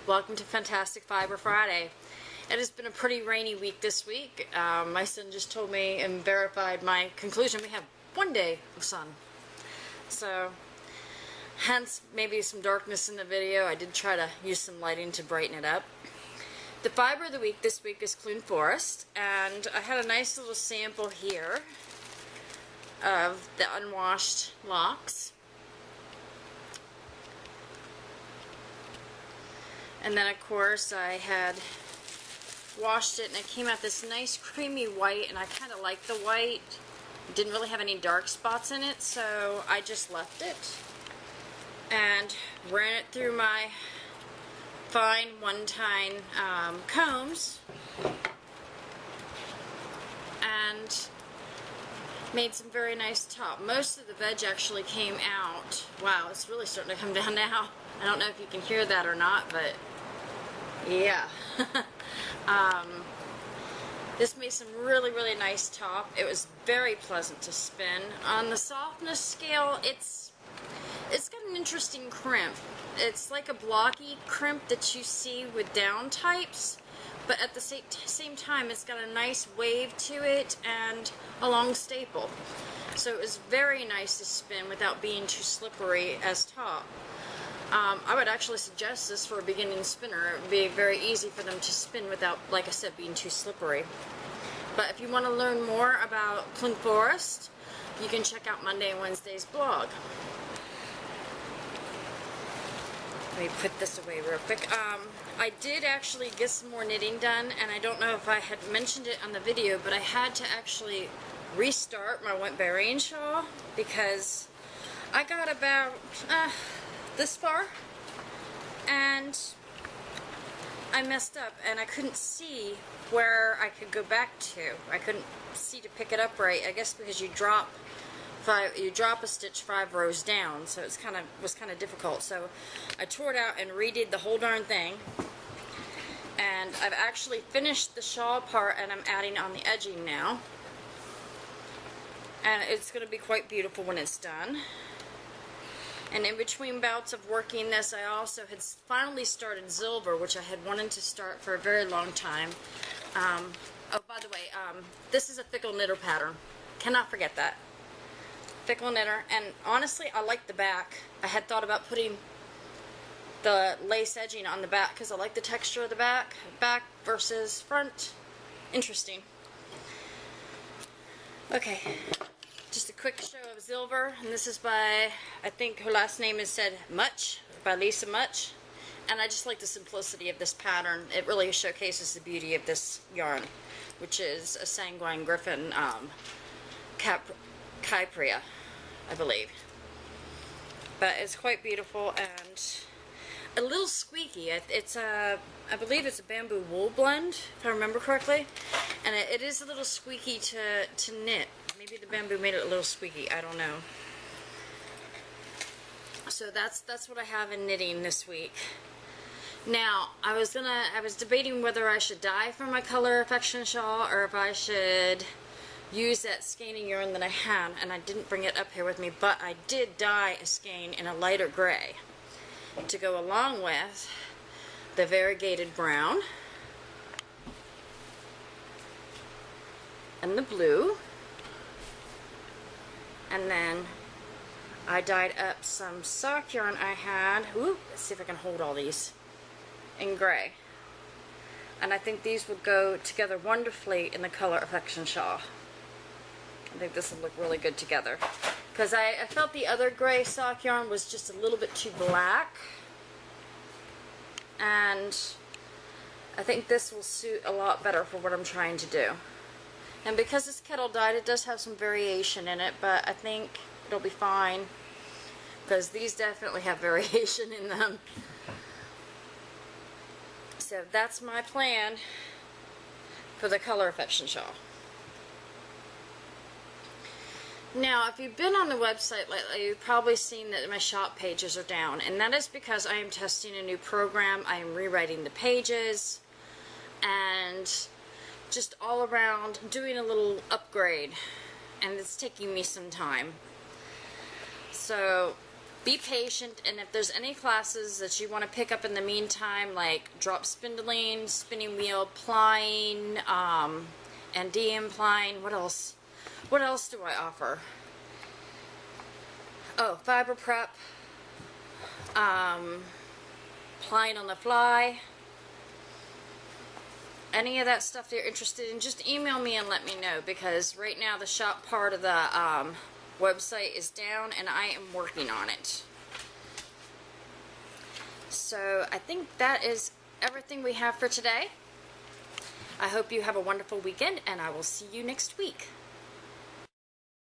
Welcome to Fantastic Fiber Friday. It has been a pretty rainy week this week. My son just told me and verified my conclusion. We have one day of sun. So, hence maybe some darkness in the video. I did try to use some lighting to brighten it up. The fiber of the week this week is Clune Forest, and I had a nice little sample here of the unwashed locks. And then of course I had washed it and it came out this nice creamy white, and I kind of like the white. It didn't really have any dark spots in it, so I just left it and ran it through my fine one-time combs and made some very nice top. Most of the veg actually came out. Wow, it's really starting to come down now. I don't know if you can hear that or not, but yeah. This made some really nice top. It was very pleasant to spin. On the softness scale, it's got an interesting crimp. It's like a blocky crimp that you see with down types, but at the same time it's got a nice wave to it and a long staple. So it was very nice to spin without being too slippery as top. I would actually suggest this for a beginning spinner. It would be very easy for them to spin without, like I said, being too slippery. But if you want to learn more about Clune Forest, you can check out Monday and Wednesday's blog. Let me put this away real quick. I did actually get some more knitting done, and I don't know if I had mentioned it on the video, but I had to actually restart my wet berrying shawl because I got about this far and I messed up and I couldn't see where I could go back to. I couldn't see to pick it up right. I guess because you drop a stitch 5 rows down, so it's was kind of difficult. So I tore it out and redid the whole darn thing, and I've actually finished the shawl part and I'm adding on the edging now, and it's going to be quite beautiful when it's done. And in between bouts of working this, I also had finally started Zilver, which I had wanted to start for a very long time. Oh, by the way, this is a Fickle Knitter pattern. Cannot forget that. Fickle Knitter, and honestly, I like the back. I had thought about putting the lace edging on the back because I like the texture of the back versus front. Interesting. Okay. Just a quick show of Zilver, and this is by, I think her last name is said Much, by Lisa Much, and I just like the simplicity of this pattern. It really showcases the beauty of this yarn, which is a Sanguine Griffin Kypria, I believe. But it's quite beautiful and a little squeaky. It's I believe it's a bamboo wool blend, if I remember correctly, and it is a little squeaky to knit. Maybe the bamboo made it a little squeaky, I don't know. So that's what I have in knitting this week. Now, I was debating whether I should dye for my color affection shawl or if I should use that skeining yarn that I had, and I didn't bring it up here with me, but I did dye a skein in a lighter gray to go along with the variegated brown and the blue. And then I dyed up some sock yarn I had. Ooh, let's see if I can hold all these in gray. And I think these would go together wonderfully in the color affection shawl. I think this will look really good together. Because I felt the other gray sock yarn was just a little bit too black. And I think this will suit a lot better for what I'm trying to do. And because it's kettle dyed, it does have some variation in it, but I think it'll be fine because these definitely have variation in them. So that's my plan for the color affection shawl. Now, if you've been on the website lately, you've probably seen that my shop pages are down, and that is because I am testing a new program. I am rewriting the pages, and just all around doing a little upgrade, and it's taking me some time. So be patient, and if there's any classes that you want to pick up in the meantime, like drop spindling, spinning wheel, plying, and DM plying, what else? What else do I offer? Oh, fiber prep, plying on the fly. Any of that stuff that you're interested in, just email me and let me know, because right now the shop part of the website is down and I am working on it. So I think that is everything we have for today. I hope you have a wonderful weekend, and I will see you next week.